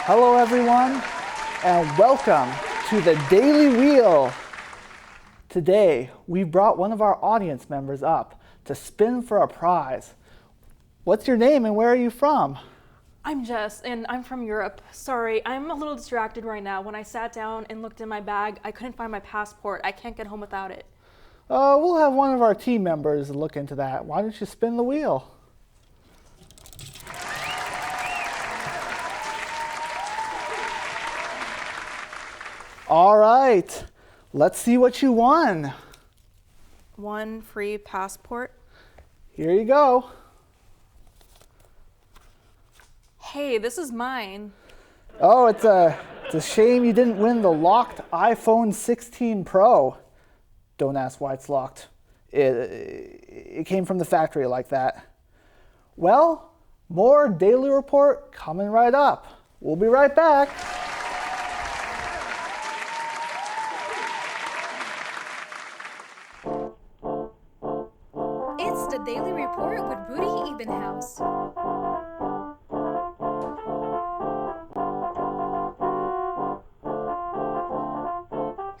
Hello everyone, and welcome to the Daily Wheel. Today, we brought one of our audience members up to spin for a prize. What's your name and where are you from? I'm Jess, and I'm from Europe. Sorry, I'm a little distracted right now. When I sat down and looked in my bag, I couldn't find my passport. I can't get home without it. We'll have one of our team members look into that. Why don't you spin the wheel? All right, let's see what you won. One free passport. Here you go. Hey, this is mine. Oh, it's a shame you didn't win the locked iPhone 16 Pro. Don't ask why it's locked. It came from the factory like that. Well, more Daily Report coming right up. We'll be right back. It's the Daily Report with Rudy Evenhouse.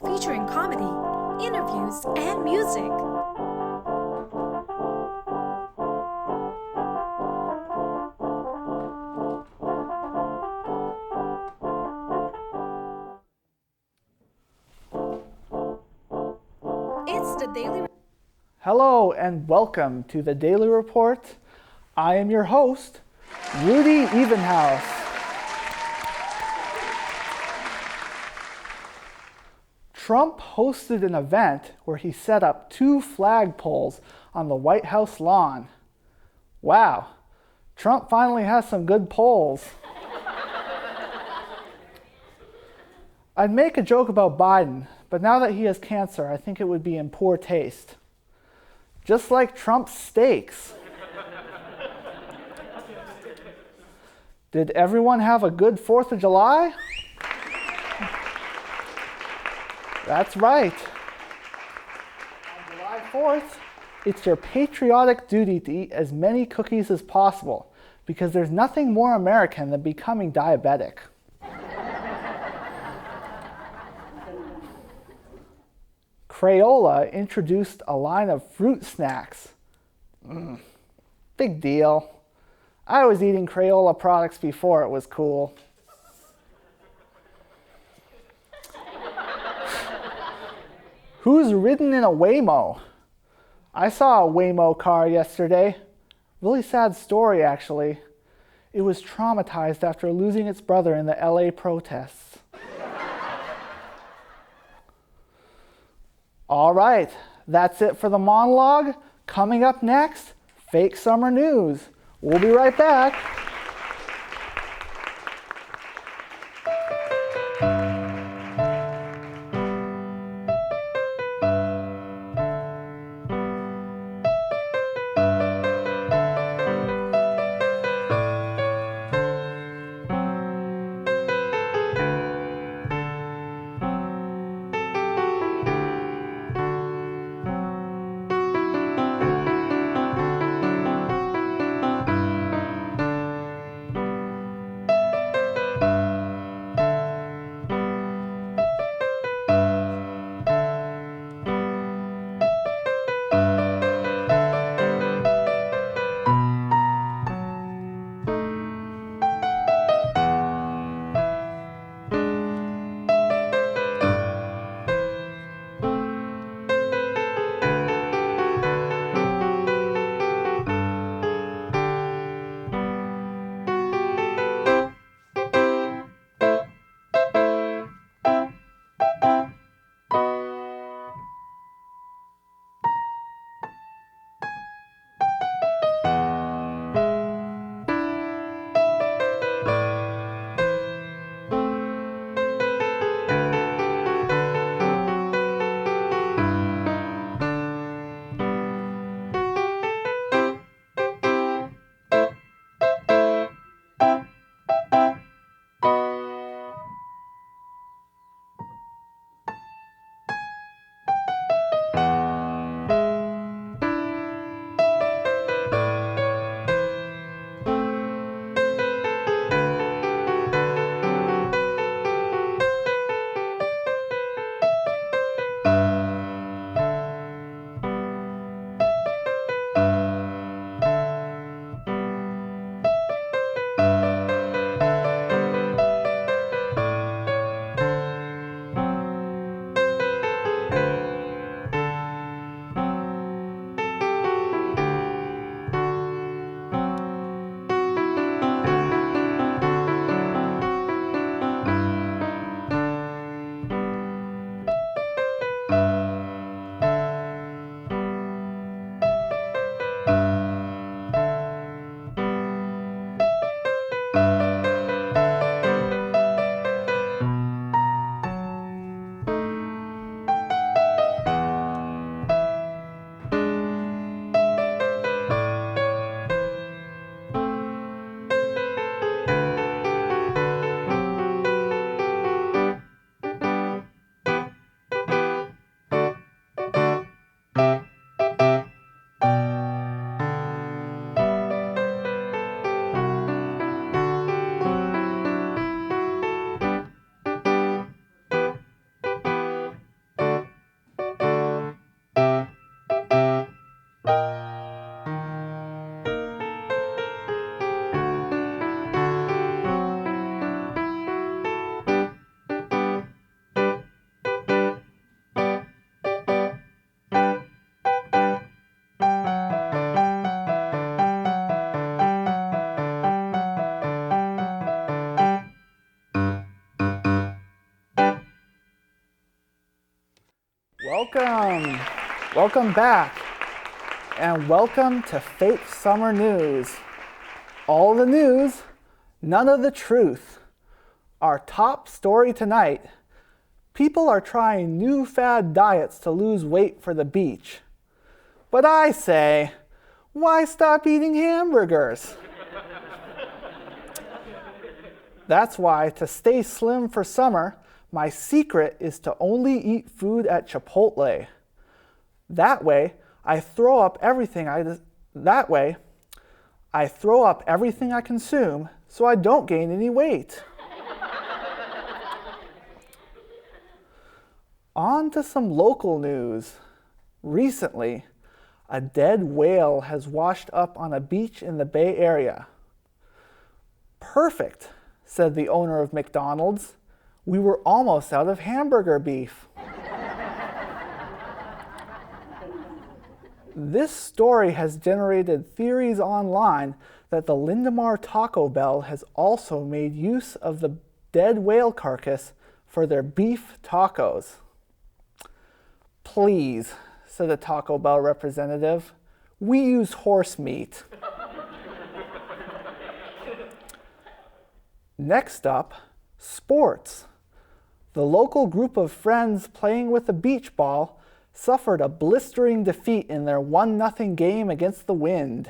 Featuring comedy, interviews, and music. It's the Daily Hello and welcome to the Daily Report. I am your host, Rudy Evenhouse. Trump hosted an event where he set up 2 flagpoles on the White House lawn. Wow, Trump finally has some good polls. I'd make a joke about Biden, but now that he has cancer, I think it would be in poor taste. Just like Trump's steaks. Did everyone have a good 4th of July? That's right. On July 4th, it's your patriotic duty to eat as many cookies as possible because there's nothing more American than becoming diabetic. Crayola introduced a line of fruit snacks. Big deal. I was eating Crayola products before it was cool. Who's ridden in a Waymo? I saw a Waymo car yesterday. Really sad story, actually. It was traumatized after losing its brother in the LA protests. All right, that's it for the monologue. Coming up next, fake summer news. We'll be right back. Welcome. Welcome back. And welcome to Fake Summer News. All the news, none of the truth. Our top story tonight: people are trying new fad diets to lose weight for the beach. But I say, why stop eating hamburgers? That's why, to stay slim for summer, my secret is to only eat food at Chipotle. That way, I throw up everything I consume so I don't gain any weight. On to some local news. Recently, a dead whale has washed up on a beach in the Bay Area. Perfect, said the owner of McDonald's. We were almost out of hamburger beef. This story has generated theories online that the Lindemar Taco Bell has also made use of the dead whale carcass for their beef tacos. Please, said a Taco Bell representative, we use horse meat. Next up, sports. The local group of friends playing with a beach ball suffered a blistering defeat in their 1-0 game against the Wind.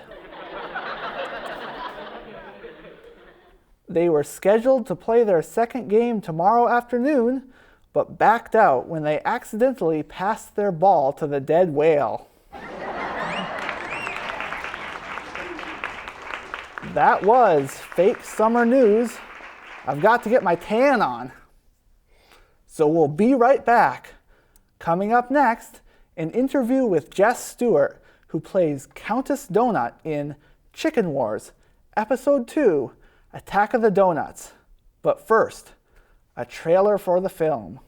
They were scheduled to play their second game tomorrow afternoon, but backed out when they accidentally passed their ball to the dead whale. That was Fake Summer News. I've got to get my tan on. So we'll be right back. Coming up next, an interview with Jess Stewart, who plays Countess Donut in Chicken Wars, Episode 2, Attack of the Donuts. But first, a trailer for the film.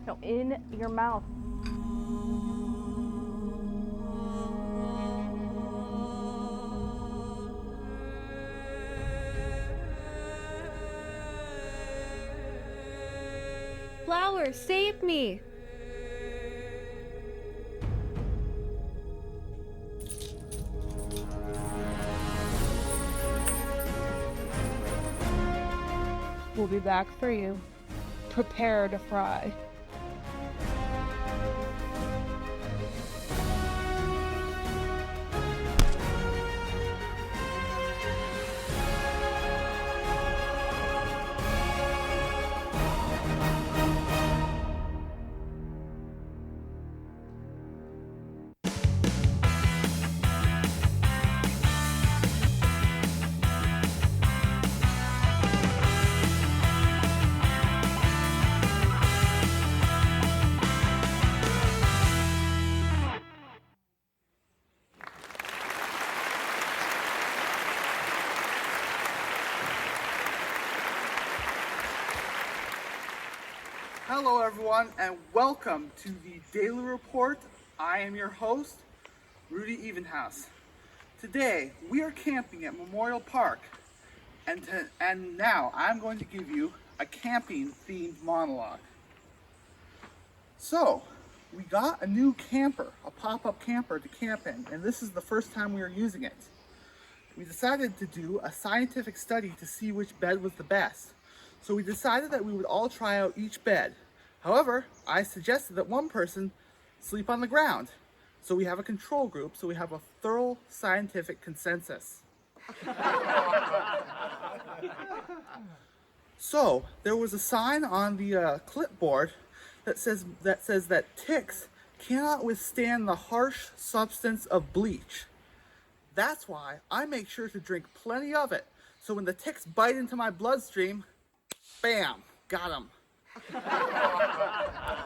No, in your mouth. Flower, save me! We'll be back for you. Prepare to fry. Hello everyone, and welcome to the Daily Report. I am your host, Rudy Evenhouse. Today, we are camping at Memorial Park, and now I'm going to give you a camping-themed monologue. So, we got a new camper, a pop-up camper to camp in, and this is the first time we are using it. We decided to do a scientific study to see which bed was the best. So we decided that we would all try out each bed. However, I suggested that one person sleep on the ground. So we have a control group, so we have a thorough scientific consensus. So there was a sign on the clipboard that says that ticks cannot withstand the harsh substance of bleach. That's why I make sure to drink plenty of it, so when the ticks bite into my bloodstream, bam, got them.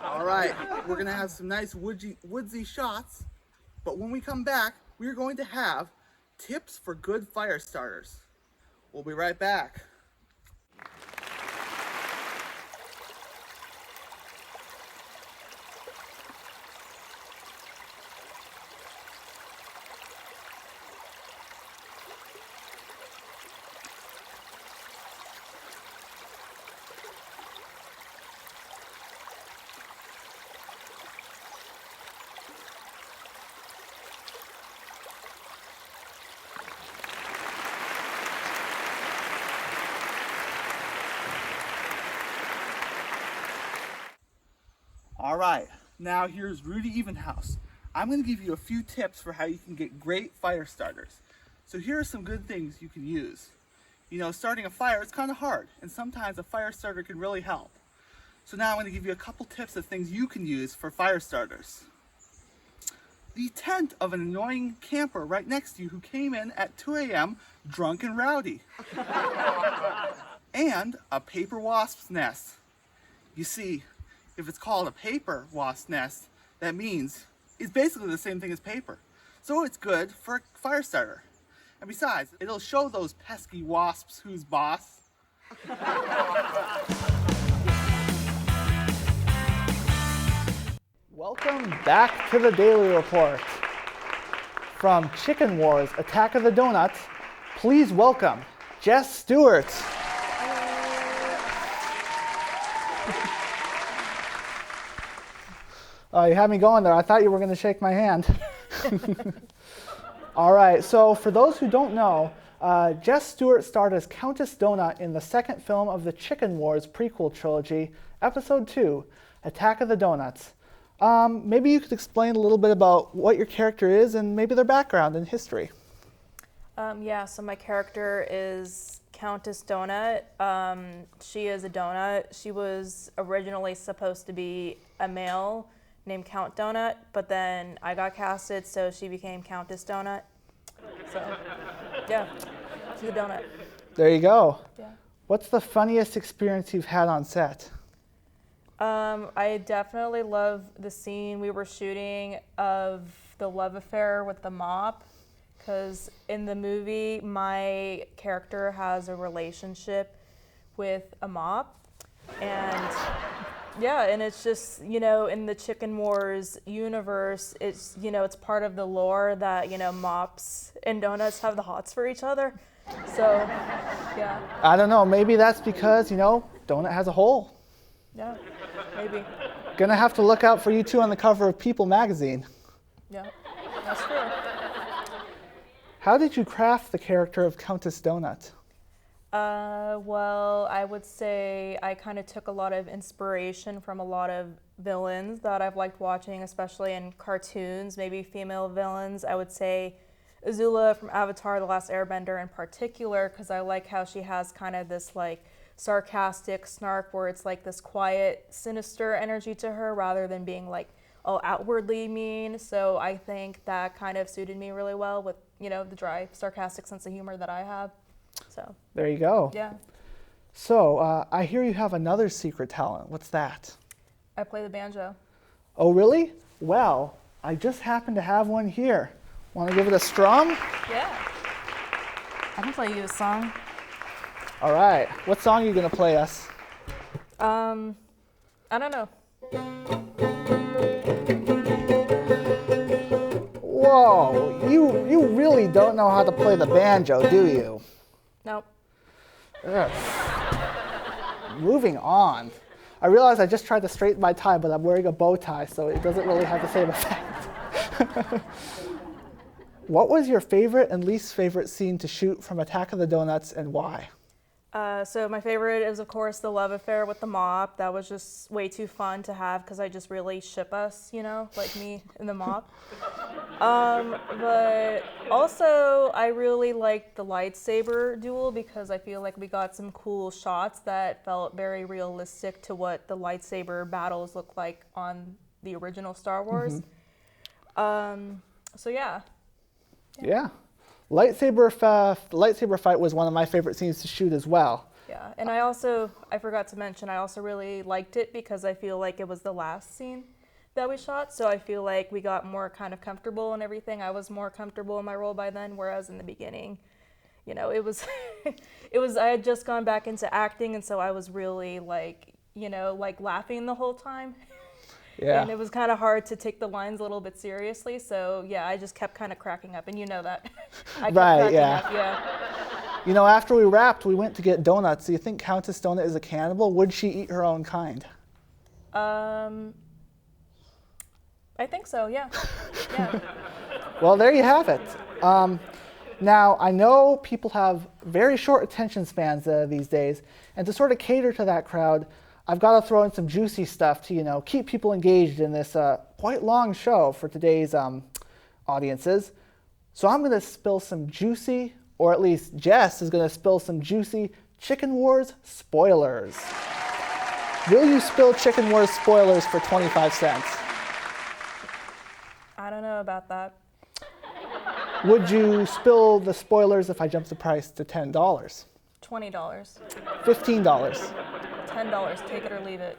All right, we're gonna have some nice woodsy shots, but when we come back, we're going to have tips for good fire starters. We'll be right back. All right, now here's Rudy Evenhouse. I'm going to give you a few tips for how you can get great fire starters. So here are some good things you can use. You know, starting a fire is kind of hard, and sometimes a fire starter can really help. So now I'm going to give you a couple tips of things you can use for fire starters. The tent of an annoying camper right next to you who came in at 2 a.m. drunk and rowdy. And a paper wasp's nest. You see, if it's called a paper wasp nest, that means it's basically the same thing as paper. So it's good for a fire starter. And besides, it'll show those pesky wasps who's boss. Welcome back to the Daily Report. From Chicken Wars, Attack of the Donuts, please welcome Jess Stewart. Oh, you had me going there. I thought you were going to shake my hand. All right, so for those who don't know, Jess Stewart starred as Countess Donut in the second film of the Chicken Wars prequel trilogy, Episode 2, Attack of the Donuts. Maybe you could explain a little bit about what your character is and maybe their background and history. Yeah, so my character is Countess Donut. She is a donut. She was originally supposed to be a male named Count Donut, but then I got casted, so she became Countess Donut. So, yeah, she's a donut. There you go. Yeah. What's the funniest experience you've had on set? I definitely love the scene we were shooting of the love affair with the mop, because in the movie, my character has a relationship with a mop, and yeah, and it's just, you know, in the Chicken Wars universe, it's, you know, it's part of the lore that, you know, mops and donuts have the hots for each other. So, yeah. I don't know, maybe that's because, you know, Donut has a hole. Yeah, maybe. Gonna have to look out for you two on the cover of People magazine. Yeah, that's true. How did you craft the character of Countess Donut? Well, I would say I kind of took a lot of inspiration from a lot of villains that I've liked watching, especially in cartoons, maybe female villains. I would say Azula from Avatar: The Last Airbender in particular, because I like how she has kind of this like sarcastic snark where it's like this quiet, sinister energy to her rather than being like all outwardly mean. So I think that kind of suited me really well with, you know, the dry, sarcastic sense of humor that I have. So There you go. yeah, So, I hear you have another secret talent. What's that? I play the banjo. Oh, really? Well, I just happen to have one here. Want to give it a strum? Yeah. I can play you a song. All right. What song are you going to play us? I don't know. Whoa, you really don't know how to play the banjo, do you? Nope. Ugh. Moving on. I realize I just tried to straighten my tie, but I'm wearing a bow tie, so it doesn't really have the same effect. What was your favorite and least favorite scene to shoot from Attack of the Donuts, and why? So my favorite is, of course, the love affair with the mop. That was just way too fun to have because I just really ship us, you know, like me and the mop. But also, I really liked the lightsaber duel because I feel like we got some cool shots that felt very realistic to what the lightsaber battles look like on the original Star Wars. So yeah. Yeah. Lightsaber fight was one of my favorite scenes to shoot as well. Yeah, and I forgot to mention, I also really liked it because I feel like it was the last scene that we shot, so I feel like we got more kind of comfortable and everything. I was more comfortable in my role by then, whereas in the beginning, you know, it was, I had just gone back into acting, and so I was really like, you know, like laughing the whole time. Yeah. And it was kind of hard to take the lines a little bit seriously, so yeah, I just kept kind of cracking up, and you know that. I kept Right, cracking yeah. up, yeah. You know, after we wrapped, we went to get donuts. Do you think Countess Donut is a cannibal? Would she eat her own kind? I think so, yeah. Yeah. Well, there you have it. Now, I know people have very short attention spans these days, and to sort of cater to that crowd, I've got to throw in some juicy stuff to, keep people engaged in this quite long show for today's audiences. So I'm going to spill some juicy, or at least Jess is going to spill some juicy Chicken Wars spoilers. Will you spill Chicken Wars spoilers for 25 cents? I don't know about that. Would you spill the spoilers if I jumped the price to $10? $20. $15. $10. Take it or leave it.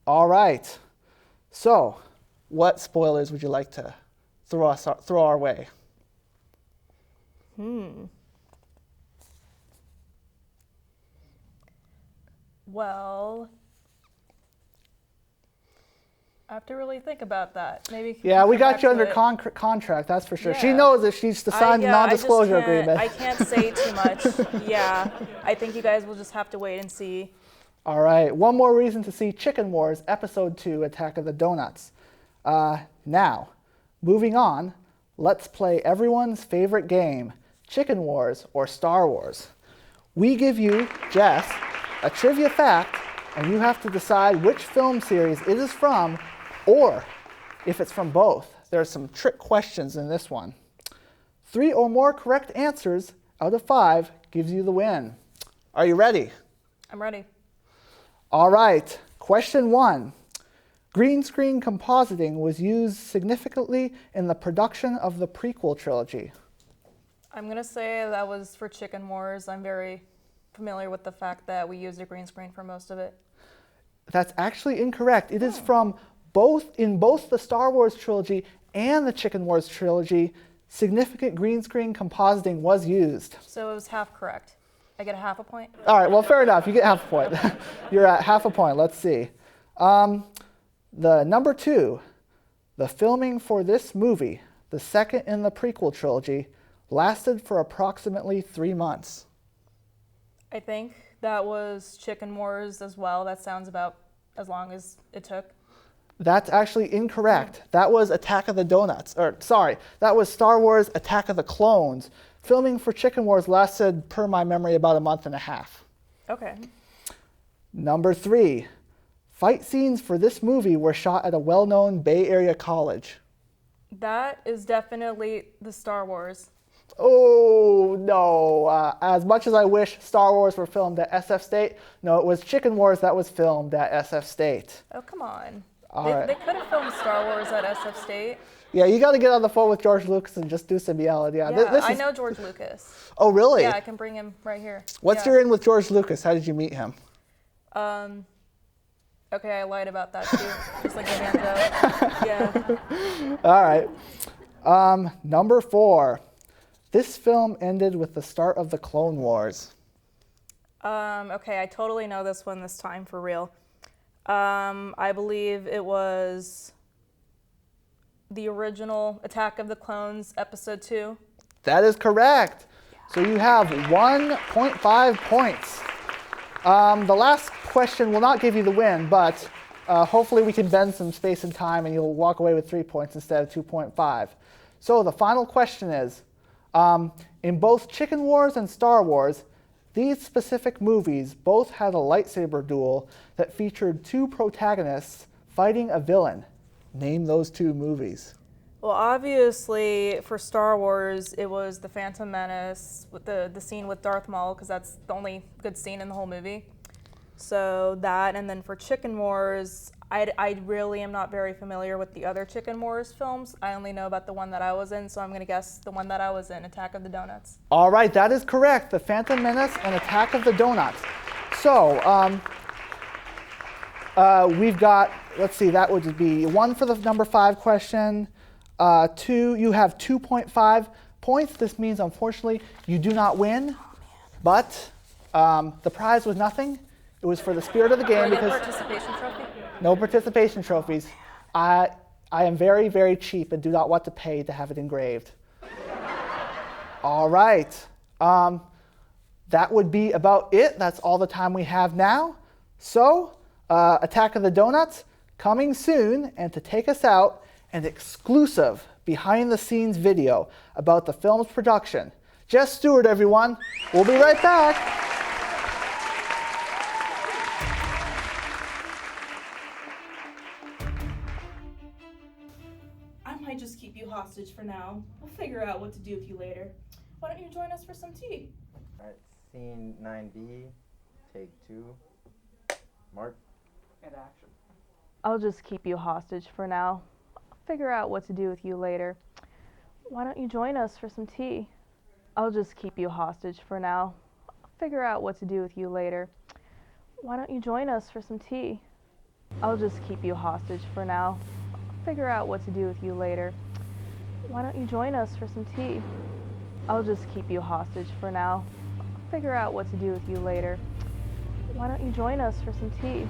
All right. So, what spoilers would you like to throw our way? Well, I have to really think about that. Maybe. Yeah, we got you under it. contract, that's for sure. She Yeah. knows that she's signed a non-disclosure agreement. I can't say too much. Yeah, I think you guys will just have to wait and see. All right, one more reason to see Chicken Wars Episode 2, Attack of the Donuts. Now, moving on, let's play everyone's favorite game, Chicken Wars or Star Wars. We give you, Jess, a trivia fact, and you have to decide which film series it is from, or if it's from both. There are some trick questions in this one. 3 or more correct answers out of 5 gives you the win. Are you ready? I'm ready. All right, question 1. Green screen compositing was used significantly in the production of the prequel trilogy. I'm going to say that was for Chicken Wars. I'm very familiar with the fact that we used a green screen for most of it. That's actually incorrect. It is from both the Star Wars trilogy and the Chicken Wars trilogy, significant green screen compositing was used. So it was half correct. I get a half a point? All right, well, fair enough. You get half a point. You're at half a point. Let's see. The number 2, the filming for this movie, the second in the prequel trilogy, lasted for approximately 3 months. I think that was Chicken Wars as well. That sounds about as long as it took. That's actually incorrect. That was Attack of the Donuts. That was Star Wars Attack of the Clones. Filming for Chicken Wars lasted, per my memory, about a month and a half. Okay. Number 3, fight scenes for this movie were shot at a well-known Bay Area college. That is definitely the Star Wars. Oh, no. As much as I wish Star Wars were filmed at SF State, no, it was Chicken Wars that was filmed at SF State. Oh, come on. Right. They could have filmed Star Wars at SF State. Yeah, you got to get on the phone with George Lucas and just do some yelling. Yeah, I know George Lucas. Oh, really? Yeah, I can bring him right here. What's your in with George Lucas? How did you meet him? Okay, I lied about that too. Just like Evenhouse. Yeah. All right. Number 4. This film ended with the start of the Clone Wars. Okay, I totally know this one this time for real. I believe it was the original Attack of the Clones, Episode 2. That is correct. So you have 1.5 points. The last question will not give you the win, but hopefully we can bend some space and time and you'll walk away with 3 points instead of 2.5. So the final question is, in both Chicken Wars and Star Wars, these specific movies both had a lightsaber duel that featured 2 protagonists fighting a villain. Name those 2 movies. Well, obviously, for Star Wars, it was The Phantom Menace, with the scene with Darth Maul, because that's the only good scene in the whole movie. So that, and then for Chicken Wars, I really am not very familiar with the other Chicken Wars films. I only know about the one that I was in, so I'm going to guess the one that I was in, Attack of the Donuts. All right, that is correct. The Phantom Menace and Attack of the Donuts. So, we've got, let's see, that would be 1 for the number 5 question. 2, you have 2.5 points. This means, unfortunately, you do not win. But the prize was nothing. It was for the spirit of the game. Because participation trophy? No participation trophies. I am very, very cheap and do not want to pay to have it engraved. All right. That would be about it. That's all the time we have now. So, Attack of the Donuts, coming soon, and to take us out, an exclusive behind-the-scenes video about the film's production. Jess Stewart, everyone. We'll be right back. hostage for now. I'll figure out what to do with you later. Why don't you join us for some tea? Alright, scene 9B, take 2, mark, and action. I'll just keep you hostage for now. I'll figure out what to do with you later. Why don't you join us for some tea? I'll just keep you hostage for now. I'll figure out what to do with you later. Why don't you join us for some tea? I'll just keep you hostage for now. I'll figure out what to do with you later. Why don't you join us for some tea? I'll just keep you hostage for now. I'll figure out what to do with you later. Why don't you join us for some tea?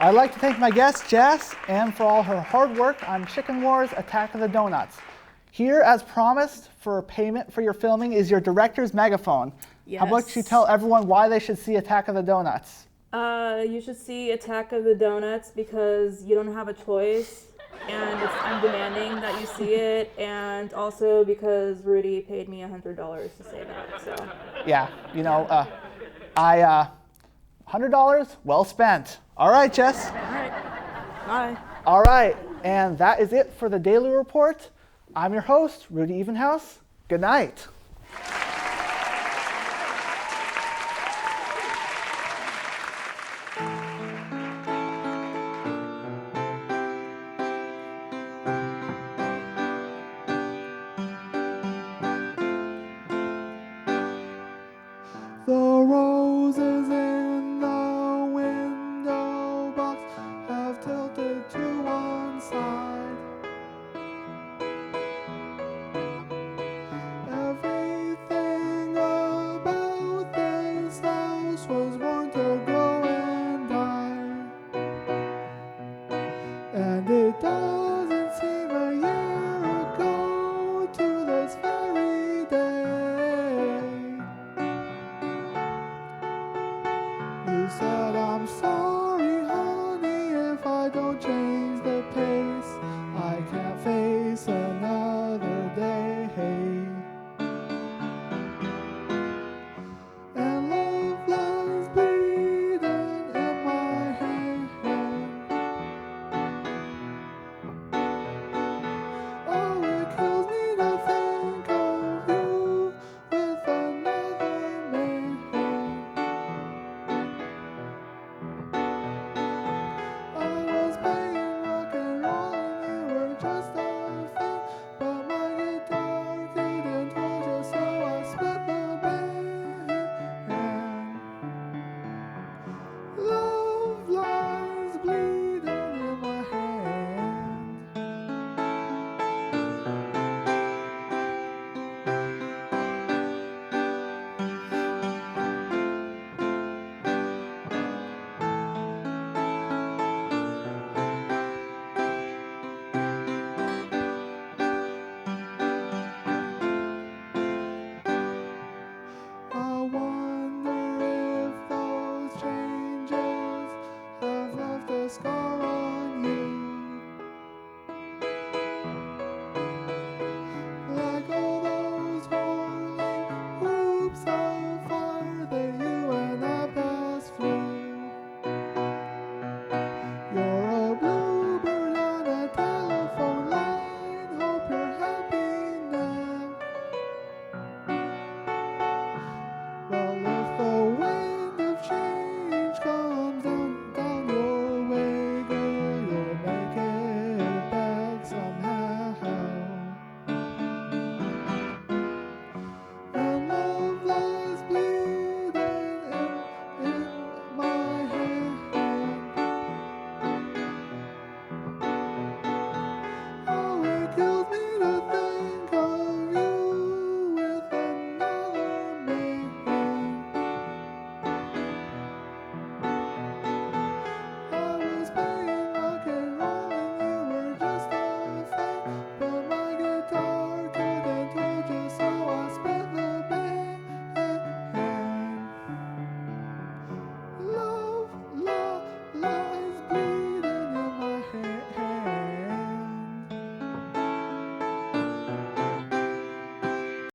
I'd like to thank my guest, Jess, and for all her hard work on Chicken Wars Attack of the Donuts. Here, as promised, for payment for your filming is your director's megaphone. Yes. How about you tell everyone why they should see Attack of the Donuts? You should see Attack of the Donuts because you don't have a choice, and I'm demanding that you see it, and also because Rudy paid me $100 to say that. So. Yeah, you know, $100, well spent. All right, Jess. All right. Bye. All right, and that is it for the Daily Report. I'm your host, Rudy Evenhouse. Good night.